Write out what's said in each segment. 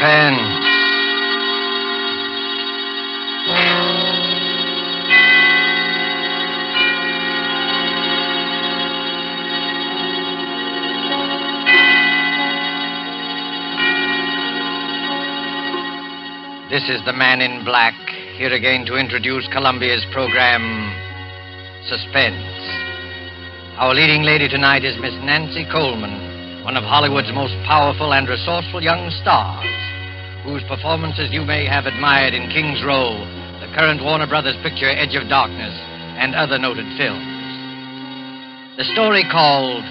Suspense. This is the Man in Black, here again to introduce Columbia's program, Suspense. Our leading lady tonight is Miss Nancy Coleman, one of Hollywood's most powerful and resourceful young stars, whose performances you may have admired in King's Row, the current Warner Brothers picture Edge of Darkness, and other noted films. The story called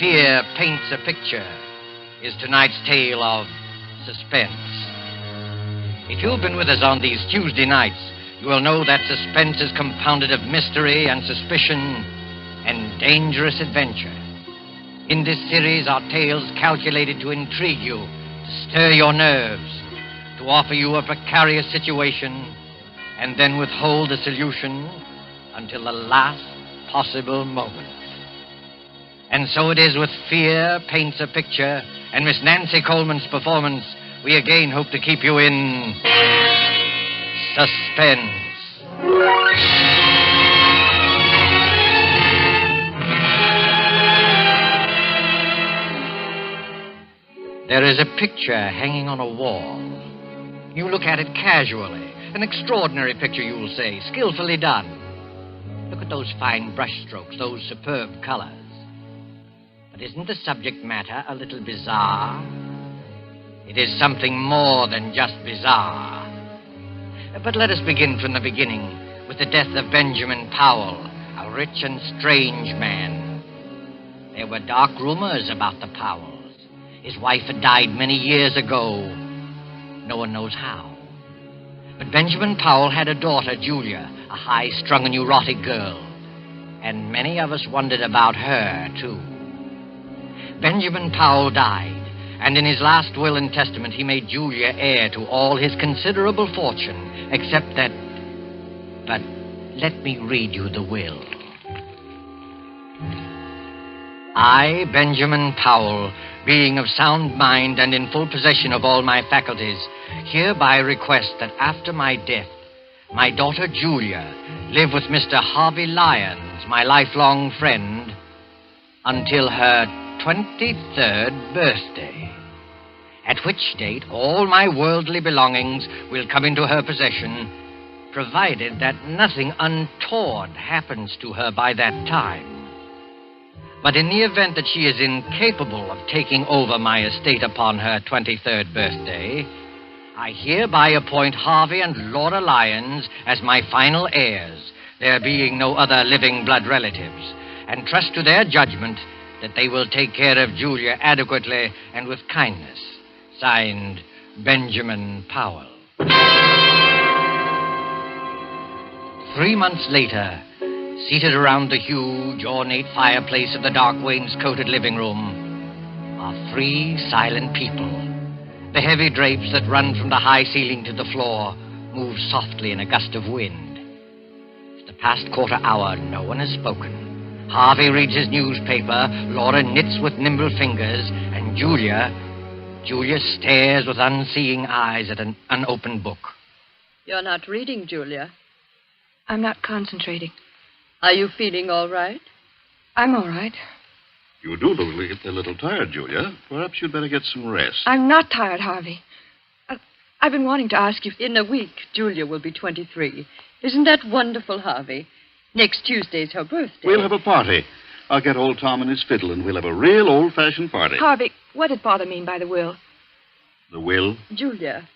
Fear Paints a Picture is tonight's tale of suspense. If you've been with us on these Tuesday nights, you will know that suspense is compounded of mystery and suspicion and dangerous adventure. In this series are tales calculated to intrigue you, to stir your nerves, to offer you a precarious situation, and then withhold the solution until the last possible moment. And so it is with Fear Paints a Picture and Miss Nancy Coleman's performance, we again hope to keep you in suspense. There is a picture hanging on a wall. You look at it casually. An extraordinary picture, you'll say, skillfully done. Look at those fine brushstrokes, those superb colors. But isn't the subject matter a little bizarre? It is something more than just bizarre. But let us begin from the beginning with the death of Benjamin Powell, a rich and strange man. There were dark rumors about the Powells. His wife had died many years ago. No one knows how. But Benjamin Powell had a daughter, Julia, a high-strung and neurotic girl. And many of us wondered about her, too. Benjamin Powell died. And in his last will and testament, he made Julia heir to all his considerable fortune, except that... But let me read you the will. I, Benjamin Powell, being of sound mind and in full possession of all my faculties, hereby request that after my death, my daughter Julia live with Mr. Harvey Lyons, my lifelong friend, until her 23rd birthday, at which date all my worldly belongings will come into her possession, provided that nothing untoward happens to her by that time. But in the event that she is incapable of taking over my estate upon her 23rd birthday, I hereby appoint Harvey and Laura Lyons as my final heirs, there being no other living blood relatives, and trust to their judgment that they will take care of Julia adequately and with kindness. Signed, Benjamin Powell. 3 months later, seated around the huge, ornate fireplace of the dark wainscoted living room, are 3 silent people. The heavy drapes that run from the high ceiling to the floor move softly in a gust of wind. For the past quarter hour, no one has spoken. Harvey reads his newspaper, Laura knits with nimble fingers, and Julia stares with unseeing eyes at an unopened book. You're not reading, Julia. I'm not concentrating. Are you feeling all right? I'm all right. You do look a little tired, Julia. Perhaps you'd better get some rest. I'm not tired, Harvey. I've been wanting to ask you... In a week, Julia will be 23. Isn't that wonderful, Harvey? Next Tuesday's her birthday. We'll have a party. I'll get old Tom and his fiddle, and we'll have a real old-fashioned party. Harvey, what did Father mean by the will? The will? Julia,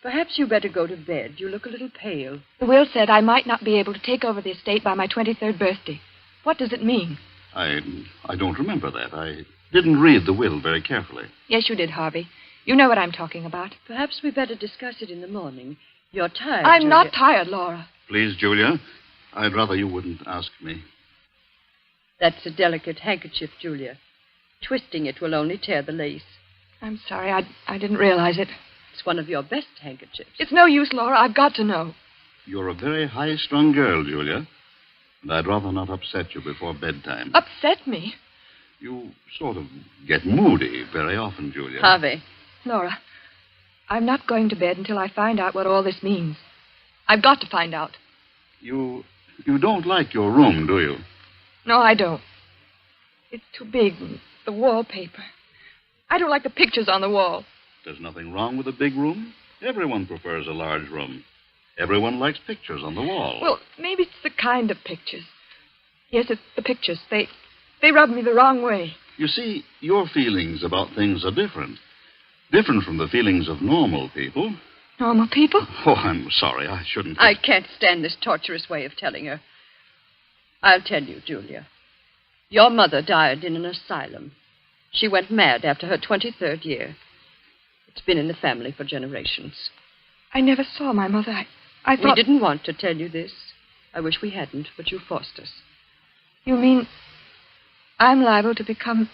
perhaps you better go to bed. You look a little pale. The will said I might not be able to take over the estate by my 23rd birthday. What does it mean? I don't remember that. I didn't read the will very carefully. Yes, you did, Harvey. You know what I'm talking about. Perhaps we better discuss it in the morning. You're tired, I'm Julia. not tired, Laura. Please, Julia, I'd rather you wouldn't ask me. That's a delicate handkerchief, Julia. Twisting it will only tear the lace. I'm sorry. I didn't realize it. It's one of your best handkerchiefs. It's no use, Laura. I've got to know. You're a very high-strung girl, Julia. And I'd rather not upset you before bedtime. Upset me? You sort of get moody very often, Julia. Harvey. Laura, I'm not going to bed until I find out what all this means. I've got to find out. You don't like your room, do you? No, I don't. It's too big. The wallpaper. I don't like the pictures on the wall. There's nothing wrong with a big room. Everyone prefers a large room. Everyone likes pictures on the wall. Well, maybe it's the kind of pictures. Yes, it's the pictures. They rub me the wrong way. You see, your feelings about things are different. Different from the feelings of normal people. Normal people? Oh, I'm sorry. I shouldn't... I can't stand this torturous way of telling her. I'll tell you, Julia. Your mother died in an asylum. She went mad after her 23rd year. It's been in the family for generations. I never saw my mother. I thought... We didn't want to tell you this. I wish we hadn't, but you forced us. You mean I'm liable to become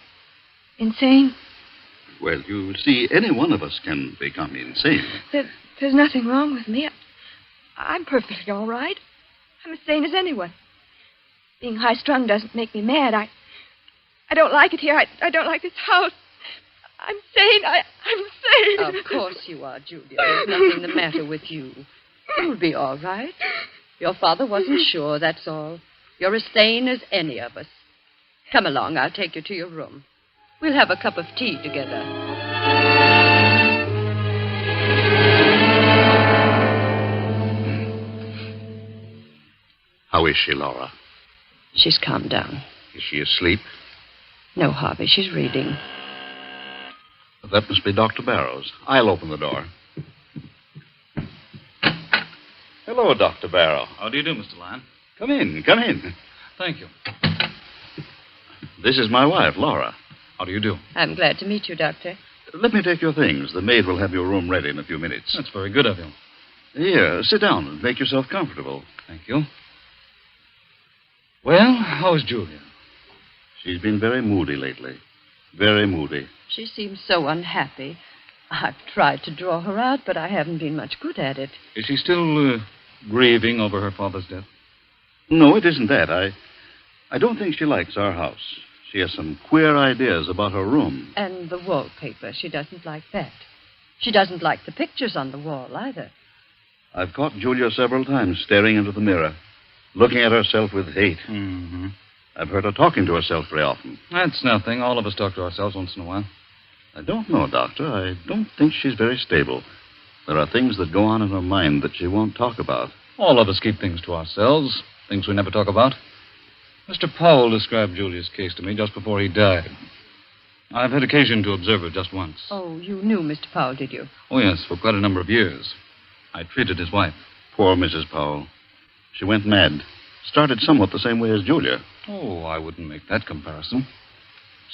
insane? Well, you see, any one of us can become insane. There's nothing wrong with me. I'm perfectly all right. I'm as sane as anyone. Being high-strung doesn't make me mad. I don't like it here. I don't like this house. I'm sane. I'm sane. Of course you are, Julia. There's nothing the matter with you. You'll be all right. Your father wasn't sure, that's all. You're as sane as any of us. Come along. I'll take you to your room. We'll have a cup of tea together. How is she, Laura? She's calmed down. Is she asleep? No, Harvey, she's reading. That must be Dr. Barrows. I'll open the door. Hello, Dr. Barrow. How do you do, Mr. Lyon? Come in. Thank you. This is my wife, Laura. How do you do? I'm glad to meet you, Doctor. Let me take your things. The maid will have your room ready in a few minutes. That's very good of you. Here, sit down and make yourself comfortable. Thank you. Well, how is Julia? She's been very moody lately. Very moody. She seems so unhappy. I've tried to draw her out, but I haven't been much good at it. Is she still grieving over her father's death? No, it isn't that. I don't think she likes our house. She has some queer ideas about her room. And the wallpaper. She doesn't like that. She doesn't like the pictures on the wall either. I've caught Julia several times staring into the mirror, looking at herself with hate. Mm-hmm. I've heard her talking to herself very often. That's nothing. All of us talk to ourselves once in a while. I don't know, Doctor. I don't think she's very stable. There are things that go on in her mind that she won't talk about. All of us keep things to ourselves, things we never talk about. Mr. Powell described Julia's case to me just before he died. I've had occasion to observe her just once. Oh, you knew Mr. Powell, did you? Oh, yes, for quite a number of years. I treated his wife. Poor Mrs. Powell. She went mad. Started somewhat the same way as Julia. Oh, I wouldn't make that comparison.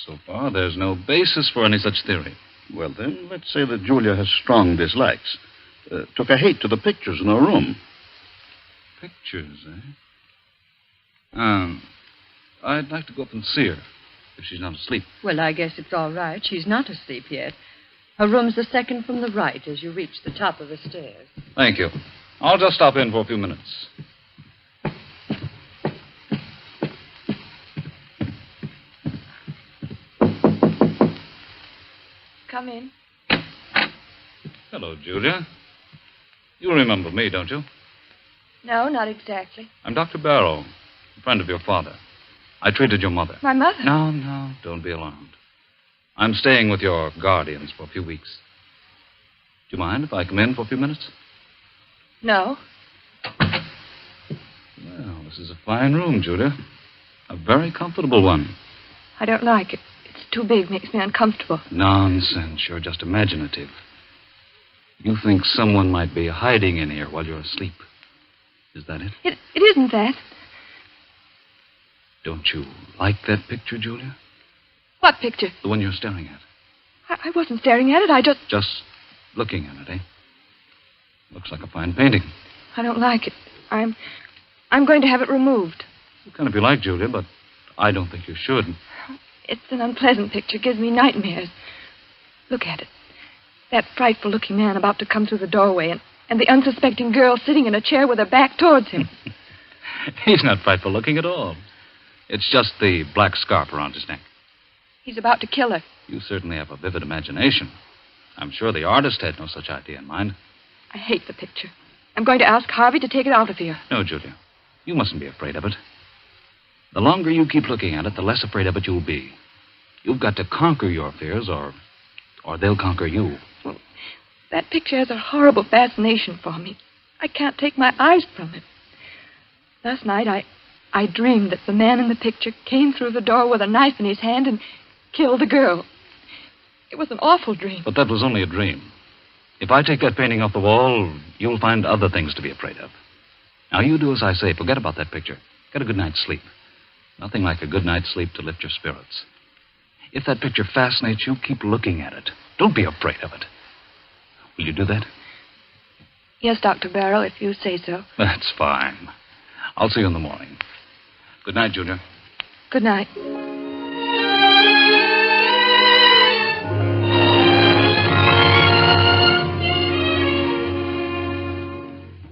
So far, there's no basis for any such theory. Well, then, let's say that Julia has strong dislikes. Took a hate to the pictures in her room. Pictures, eh? I'd like to go up and see her, if she's not asleep. Well, I guess it's all right. She's not asleep yet. Her room's the second from the right as you reach the top of the stairs. Thank you. I'll just stop in for a few minutes. Come in. Hello, Julia. You remember me, don't you? No, not exactly. I'm Dr. Barrow, a friend of your father. I treated your mother. My mother? No, don't be alarmed. I'm staying with your guardians for a few weeks. Do you mind if I come in for a few minutes? No. Well, this is a fine room, Julia. A very comfortable one. I don't like it. It's too big, makes me uncomfortable. Nonsense. You're just imaginative. You think someone might be hiding in here while you're asleep. Is that it? It isn't that. Don't you like that picture, Julia? What picture? The one you're staring at. I wasn't staring at it. I just... Just looking at it, eh? Looks like a fine painting. I don't like it. I'm going to have it removed. You can if you like, Julia, but I don't think you should. It's an unpleasant picture. Gives me nightmares. Look at it. That frightful-looking man about to come through the doorway, and the unsuspecting girl sitting in a chair with her back towards him. He's not frightful-looking at all. It's just the black scarf around his neck. He's about to kill her. You certainly have a vivid imagination. I'm sure the artist had no such idea in mind. I hate the picture. I'm going to ask Harvey to take it out of here. No, Julia. You mustn't be afraid of it. The longer you keep looking at it, the less afraid of it you'll be. You've got to conquer your fears, or they'll conquer you. Well, that picture has a horrible fascination for me. I can't take my eyes from it. Last night, I dreamed that the man in the picture came through the door with a knife in his hand and killed the girl. It was an awful dream. But that was only a dream. If I take that painting off the wall, you'll find other things to be afraid of. Now, you do as I say. Forget about that picture. Get a good night's sleep. Nothing like a good night's sleep to lift your spirits. If that picture fascinates you, keep looking at it. Don't be afraid of it. Will you do that? Yes, Dr. Barrow, if you say so. That's fine. I'll see you in the morning. Good night, Julia. Good night.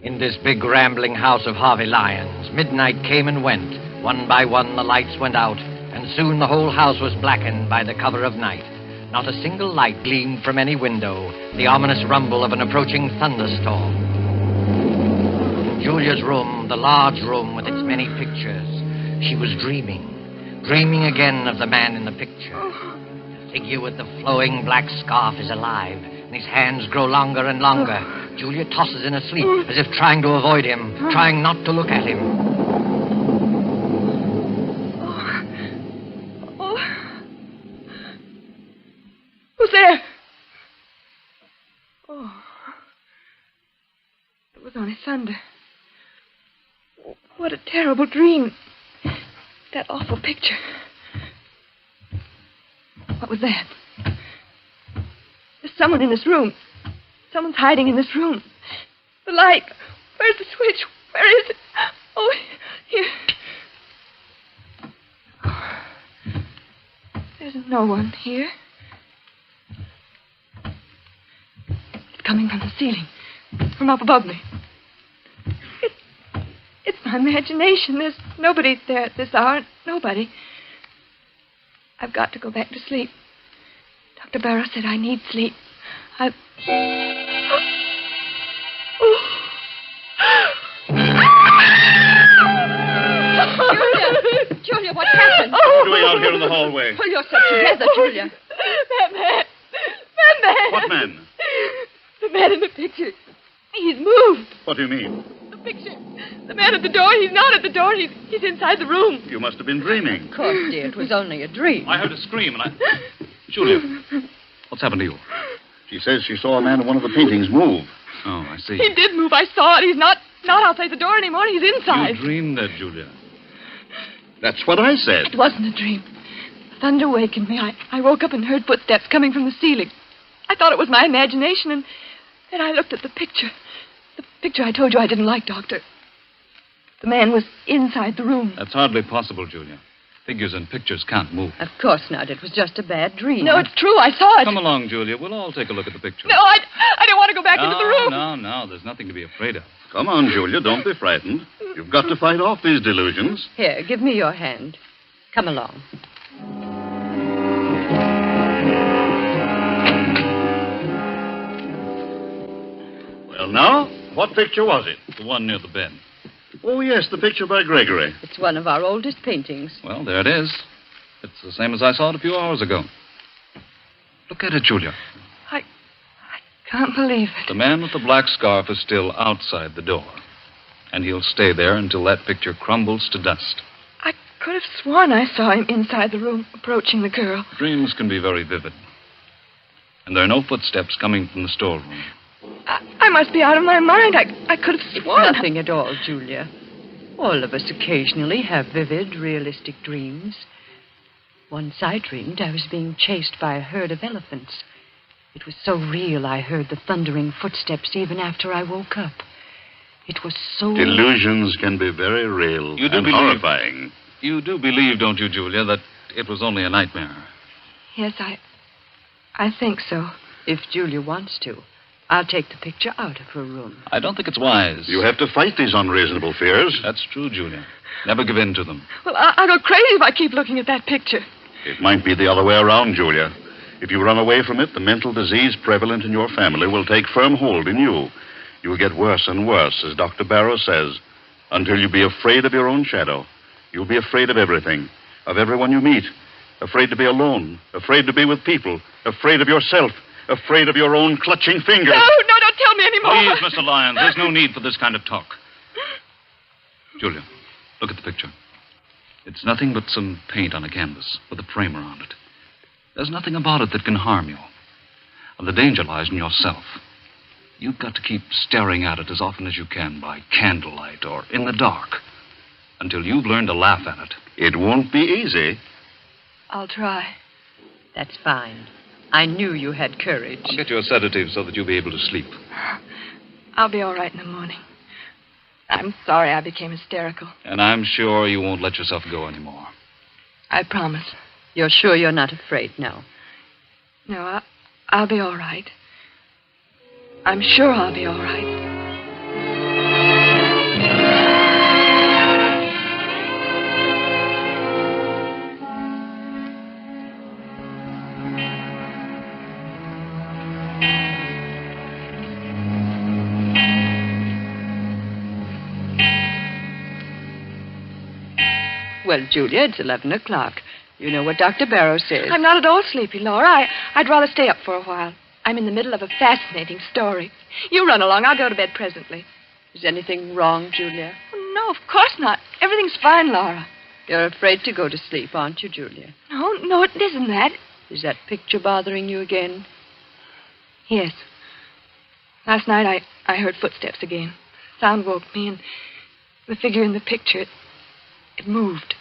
In this big rambling house of Harvey Lyons, midnight came and went. One by one, the lights went out, and soon the whole house was blackened by the cover of night. Not a single light gleamed from any window, the ominous rumble of an approaching thunderstorm. In Julia's room, the large room with its many pictures, she was dreaming again of the man in the picture. The figure with the flowing black scarf is alive, and his hands grow longer and longer. Julia tosses in her sleep, as if trying to avoid him, trying not to look at him. Who's there? Oh. It was only thunder. What a terrible dream. That awful picture. What was that? There's someone in this room. Someone's hiding in this room. The light. Where's the switch? Where is it? Oh, here. There's no one here. It's coming from the ceiling. From up above me. It's my imagination. There's nobody there at this hour. Nobody. I've got to go back to sleep. Dr. Barrow said I need sleep. Julia, what happened? What are you doing out here in the hallway? Pull yourself together, Julia. That man. What man? The man in the picture. He's moved. What do you mean? The picture. The man at the door. He's not at the door. He's inside the room. You must have been dreaming. Of course, dear. It was only a dream. I heard a scream, and Julia, what's happened to you? She says she saw a man in one of the paintings move. Oh, I see. He did move. I saw it. He's not outside the door anymore. He's inside. You dreamed that, Julia. That's what I said. It wasn't a dream. The thunder awakened me. I woke up and heard footsteps coming from the ceiling. I thought it was my imagination, and then I looked at the picture. The picture I told you I didn't like, Doctor. The man was inside the room. That's hardly possible, Julia. Figures and pictures can't move. Of course not. It was just a bad dream. No, it's true. I saw it. Come along, Julia. We'll all take a look at the picture. No, I don't want to go back into the room. No. There's nothing to be afraid of. Come on, Julia. Don't be frightened. You've got to fight off these delusions. Here, give me your hand. Come along. Well, now, what picture was it? The one near the bed. Oh, yes, the picture by Gregory. It's one of our oldest paintings. Well, there it is. It's the same as I saw it a few hours ago. Look at it, Julia. I can't believe it. The man with the black scarf is still outside the door. And he'll stay there until that picture crumbles to dust. I could have sworn I saw him inside the room approaching the girl. Dreams can be very vivid. And there are no footsteps coming from the storeroom. I must be out of my mind. I could have sworn. Nothing at all, Julia. All of us occasionally have vivid, realistic dreams. Once I dreamed I was being chased by a herd of elephants. It was so real I heard the thundering footsteps even after I woke up. It was so... Delusions can be very real and horrifying. You do believe, don't you, Julia, that it was only a nightmare? Yes, I think so. If Julia wants to, I'll take the picture out of her room. I don't think it's wise. You have to fight these unreasonable fears. That's true, Julia. Never give in to them. Well, I'll go crazy if I keep looking at that picture. It might be the other way around, Julia. If you run away from it, the mental disease prevalent in your family will take firm hold in you. You will get worse and worse, as Dr. Barrow says, until you be afraid of your own shadow. You'll be afraid of everything, of everyone you meet. Afraid to be alone, afraid to be with people, afraid of yourself, afraid of your own clutching fingers. No, don't tell me anymore. Please, Mr. Lyons, there's no need for this kind of talk. Julia, look at the picture. It's nothing but some paint on a canvas with a frame around it. There's nothing about it that can harm you. And the danger lies in yourself. You've got to keep staring at it as often as you can by candlelight or in the dark until you've learned to laugh at it. It won't be easy. I'll try. That's fine. I knew you had courage. I'll get you a sedative so that you'll be able to sleep. I'll be all right in the morning. I'm sorry I became hysterical. And I'm sure you won't let yourself go anymore. I promise. You're sure you're not afraid now? No, I'll be all right. I'm sure I'll be all right. Well, Julia, it's 11 o'clock. You know what Dr. Barrow says. I'm not at all sleepy, Laura. I'd rather stay up for a while. I'm in the middle of a fascinating story. You run along. I'll go to bed presently. Is anything wrong, Julia? Oh, no, of course not. Everything's fine, Laura. You're afraid to go to sleep, aren't you, Julia? No, it isn't that. Is that picture bothering you again? Yes. Last night I heard footsteps again. Sound woke me, and the figure in the picture, it moved.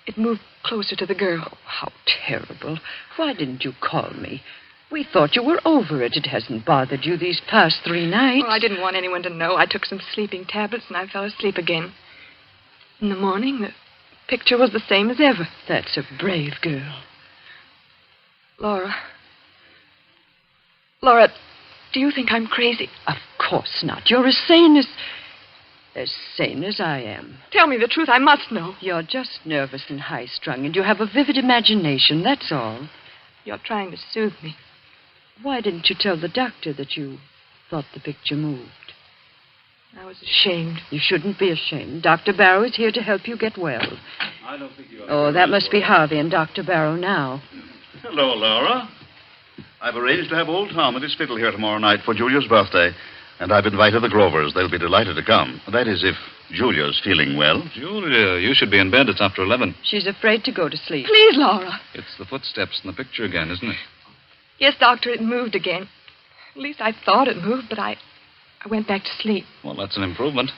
It moved closer to the girl. Oh, how terrible. Why didn't you call me? We thought you were over it. It hasn't bothered you these past 3 nights. Well, I didn't want anyone to know. I took some sleeping tablets, and I fell asleep again. In the morning, the picture was the same as ever. That's a brave girl. Laura, do you think I'm crazy? Of course not. You're as sane as I am. Tell me the truth. I must know. You're just nervous and high-strung, and you have a vivid imagination, that's all. You're trying to soothe me. Why didn't you tell the doctor that you thought the picture moved? I was ashamed. You shouldn't be ashamed. Dr. Barrow is here to help you get well. I don't think you are. Oh, that must be Harvey and Dr. Barrow now. Hello, Laura. I've arranged to have old Tom at his fiddle here tomorrow night for Julia's birthday, and I've invited the Grovers. They'll be delighted to come. That is, if Julia's feeling well. Julia, you should be in bed. It's after 11. She's afraid to go to sleep. Please, Laura. It's the footsteps in the picture again, isn't it? Yes, Doctor, it moved again. At least I thought it moved, but I went back to sleep. Well, that's an improvement.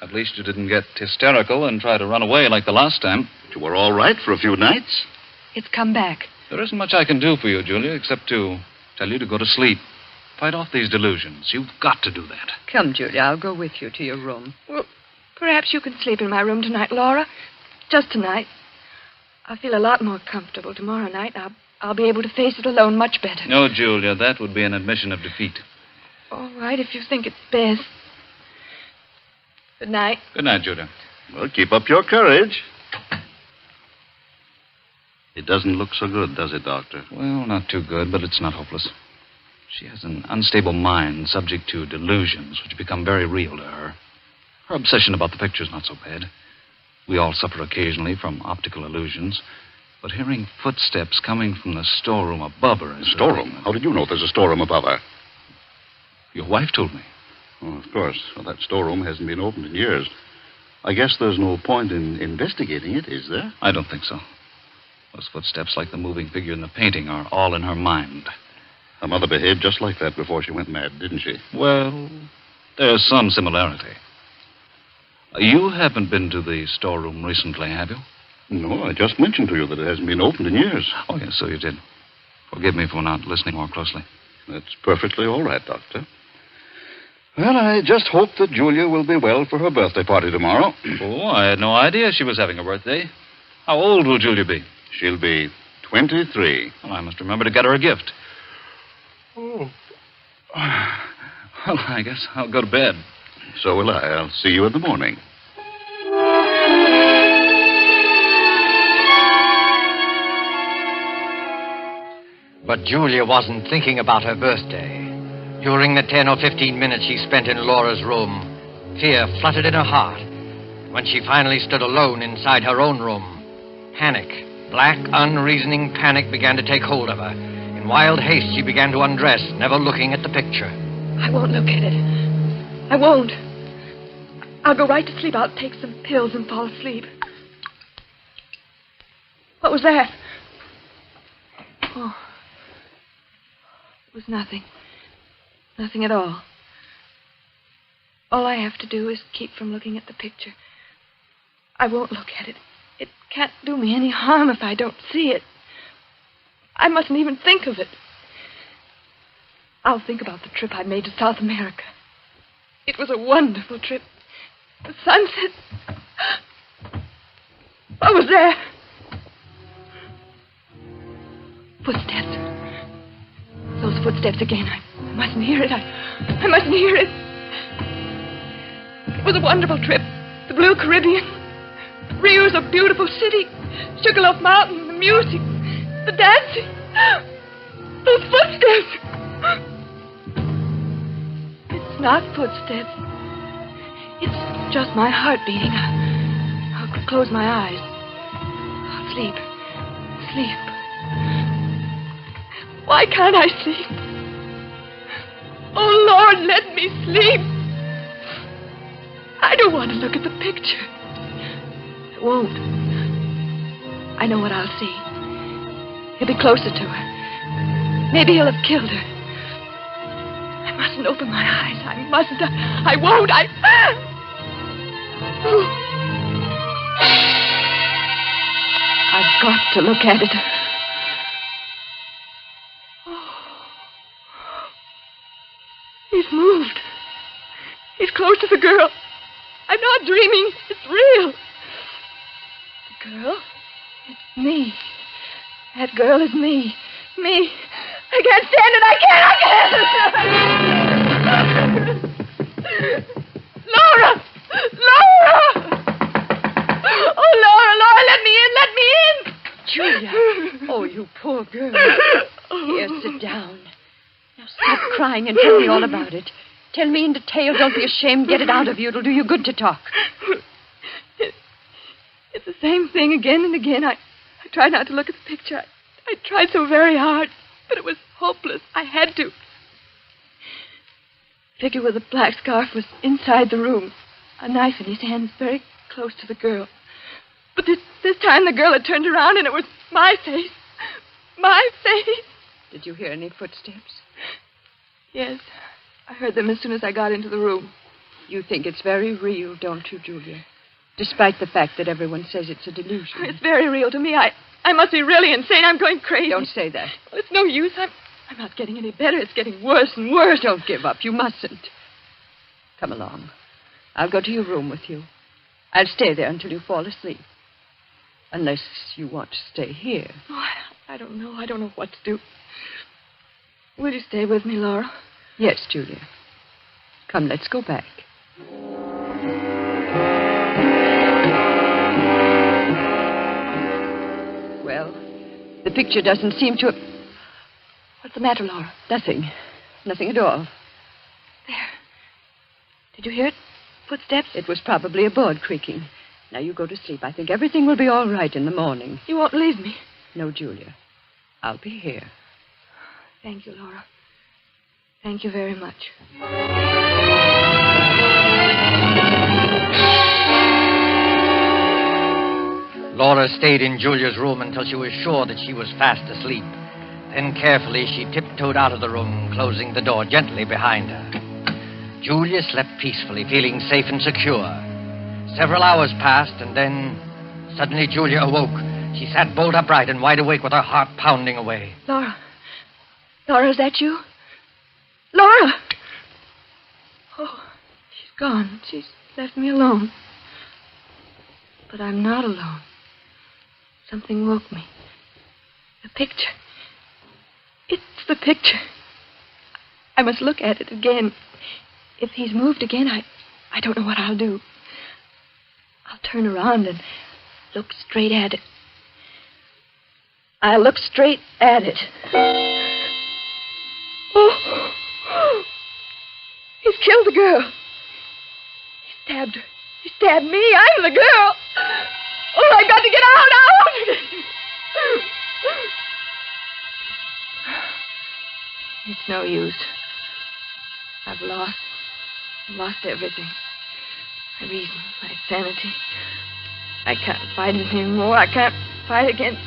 At least you didn't get hysterical and try to run away like the last time. You were all right for a few nights. It's come back. There isn't much I can do for you, Julia, except to tell you to go to sleep. Fight off these delusions. You've got to do that. Come, Julia, I'll go with you to your room. Well, perhaps you can sleep in my room tonight, Laura. Just tonight. I'll feel a lot more comfortable tomorrow night. I'll be able to face it alone much better. No, Julia, that would be an admission of defeat. All right, if you think it's best. Good night. Good night, Julia. Well, keep up your courage. It doesn't look so good, does it, Doctor? Well, not too good, but it's not hopeless. She has an unstable mind subject to delusions which become very real to her. Her obsession about the picture's not so bad. We all suffer occasionally from optical illusions, but hearing footsteps coming from the storeroom above her is... Storeroom? How did you know there's a storeroom above her? Your wife told me. Oh, of course. Well, that storeroom hasn't been opened in years. I guess there's no point in investigating it, is there? I don't think so. Those footsteps, like the moving figure in the painting, are all in her mind. Her mother behaved just like that before she went mad, didn't she? Well, there's some similarity. You haven't been to the storeroom recently, have you? No, I just mentioned to you that it hasn't been opened in years. Oh, yes, so you did. Forgive me for not listening more closely. That's perfectly all right, Doctor. Well, I just hope that Julia will be well for her birthday party tomorrow. Oh, I had no idea she was having a birthday. How old will Julia be? She'll be 23. Well, I must remember to get her a gift. Oh. Well, I guess I'll go to bed. So will I. I'll see you in the morning. But Julia wasn't thinking about her birthday. During the 10 or 15 minutes she spent in Laura's room, fear fluttered in her heart. When she finally stood alone inside her own room, panic, black, unreasoning panic began to take hold of her. In wild haste, she began to undress, never looking at the picture. I won't look at it. I won't. I'll go right to sleep. I'll take some pills and fall asleep. What was that? Oh. It was nothing. Nothing at all. All I have to do is keep from looking at the picture. I won't look at it. It can't do me any harm if I don't see it. I mustn't even think of it. I'll think about the trip I made to South America. It was a wonderful trip. The sunset. What was there? Footsteps. Those footsteps again. I mustn't hear it. I mustn't hear it. It was a wonderful trip. The blue Caribbean. Rio's a beautiful city. Sugarloaf Mountain, the music, the dancing. Those footsteps. It's not footsteps. It's just my heart beating. I'll close my eyes. I'll sleep. Sleep. Why can't I sleep? Oh, Lord, let me sleep. I don't want to look at the picture. I won't. I know what I'll see. He'll be closer to her. Maybe he'll have killed her. I mustn't open my eyes. I mustn't. I won't. I've got to look at it. He's moved. He's close to the girl. I'm not dreaming. It's real. The girl? It's me. That girl is me. Me. I can't stand it. I can't. Laura! Laura! Oh, Laura, let me in. Let me in. Julia. Oh, you poor girl. Here, sit down. Now stop crying and tell me all about it. Tell me in detail. Don't be ashamed. Get it out of you. It'll do you good to talk. It's the same thing again and again. I tried not to look at the picture. I tried so very hard, but it was hopeless. I had to. The figure with the black scarf was inside the room, a knife in his hands, very close to the girl. But this time the girl had turned around, and it was my face. My face. Did you hear any footsteps? Yes. I heard them as soon as I got into the room. You think it's very real, don't you, Julia? Despite the fact that everyone says it's a delusion. It's very real to me. I must be really insane. I'm going crazy. Don't say that. Well, it's no use. I'm not getting any better. It's getting worse and worse. Don't give up. You mustn't. Come along. I'll go to your room with you. I'll stay there until you fall asleep. Unless you want to stay here. Oh, I don't know. I don't know what to do. Will you stay with me, Laura? Yes, Julia. Come, let's go back. Well, the picture doesn't seem to... What's the matter, Laura? Nothing. Nothing at all. There. Did you hear it? Footsteps? It was probably a board creaking. Now you go to sleep. I think everything will be all right in the morning. You won't leave me? No, Julia. I'll be here. Thank you, Laura. Thank you very much. Laura stayed in Julia's room until she was sure that she was fast asleep. Then carefully she tiptoed out of the room, closing the door gently behind her. Julia slept peacefully, feeling safe and secure. Several hours passed, and then suddenly Julia awoke. She sat bolt upright and wide awake with her heart pounding away. Laura. Laura, is that you? Laura! Oh, she's gone. She's left me alone. But I'm not alone. Something woke me. The picture. It's the picture. I must look at it again. If he's moved again, I don't know what I'll do. I'll turn around and look straight at it. I look straight at it. Oh! He's killed the girl. He stabbed her. He stabbed me. I'm the girl. Oh, I got to get out. It's no use. I've lost everything. My reason, my sanity. I can't fight it anymore. I can't fight against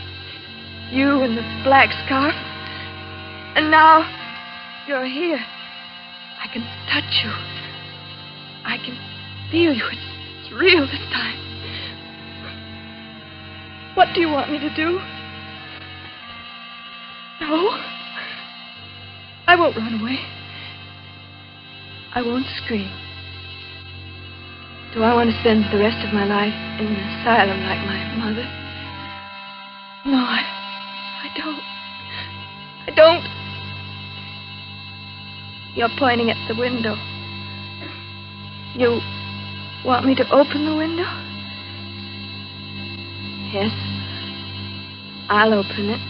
you and the black scarf. And now you're here. I can touch you. I can feel you. It's real this time. What do you want me to do? No. I won't run away. I won't scream. Do I want to spend the rest of my life in an asylum like my mother? No, I don't. I don't. You're pointing at the window. You want me to open the window? Yes. I'll open it.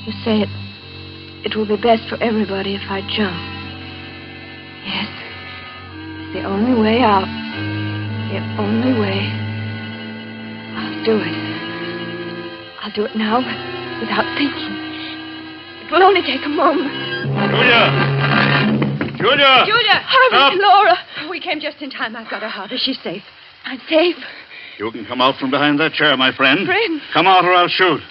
You say it will be best for everybody if I jump. Yes. It's the only way out. The only way. I'll do it. I'll do it now without thinking. It will only take a moment. Julia! Harvey, Stop. Laura. We came just in time. I've got her, Harvey. She's safe. I'm safe. You can come out from behind that chair, my friend. Friend? Come out or I'll shoot.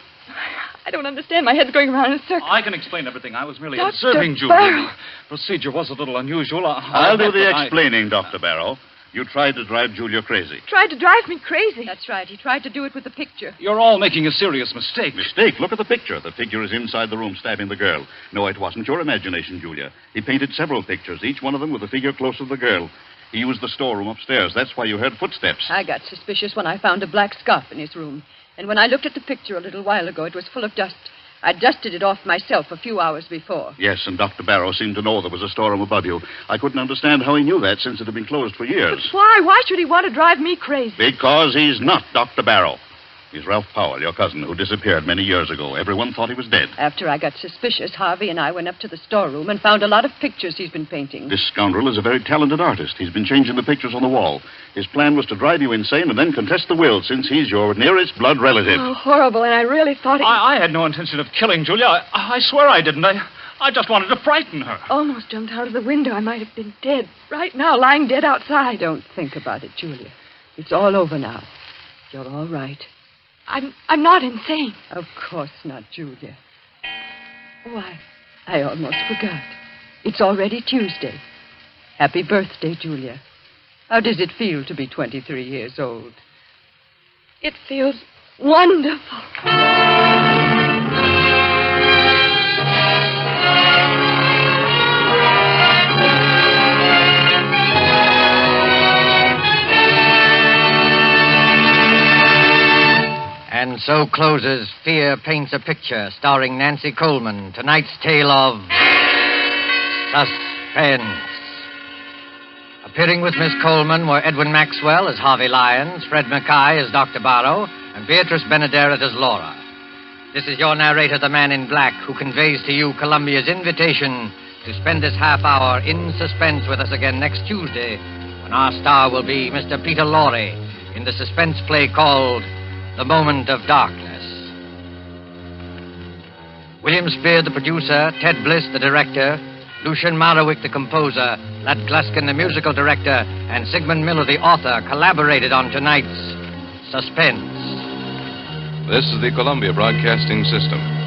I don't understand. My head's going around in a circle. I can explain everything. I was merely Dr. observing Julia. Barrow. Procedure was a little unusual. I'll do the explaining, Dr. Barrow. You tried to drive Julia crazy. Tried to drive me crazy. That's right. He tried to do it with the picture. You're all making a serious mistake. Mistake? Look at the picture. The figure is inside the room stabbing the girl. No, it wasn't your imagination, Julia. He painted several pictures, each one of them with a figure close to the girl. He used the storeroom upstairs. That's why you heard footsteps. I got suspicious when I found a black scarf in his room. And when I looked at the picture a little while ago, it was full of dust. I dusted it off myself a few hours before. Yes, and Dr. Barrow seemed to know there was a storeroom above you. I couldn't understand how he knew that since it had been closed for years. But why? Why should he want to drive me crazy? Because he's not Dr. Barrow. He's Ralph Powell, your cousin, who disappeared many years ago. Everyone thought he was dead. After I got suspicious, Harvey and I went up to the storeroom and found a lot of pictures he's been painting. This scoundrel is a very talented artist. He's been changing the pictures on the wall. His plan was to drive you insane and then contest the will, since he's your nearest blood relative. Oh, horrible, and I really thought it... I had no intention of killing Julia. I swear I didn't. I just wanted to frighten her. Almost jumped out of the window. I might have been dead. Right now, lying dead outside. Don't think about it, Julia. It's all over now. You're all right. I'm not insane. Of course not, Julia. Why, I almost forgot. It's already Tuesday. Happy birthday, Julia. How does it feel to be 23 years old? It feels wonderful. And so closes Fear Paints a Picture, starring Nancy Coleman. Tonight's tale of Suspense. Appearing with Miss Coleman were Edwin Maxwell as Harvey Lyons, Fred Mackay as Dr. Barrow, and Beatrice Benaderet as Laura. This is your narrator, the Man in Black, who conveys to you Columbia's invitation to spend this half hour in suspense with us again next Tuesday, when our star will be Mr. Peter Lorre in the suspense play called The Moment of Darkness. William Spear, the producer, Ted Bliss, the director, Lucian Marowick, the composer, Lat Gluskin, the musical director, and Sigmund Miller, the author, collaborated on tonight's Suspense. This is the Columbia Broadcasting System.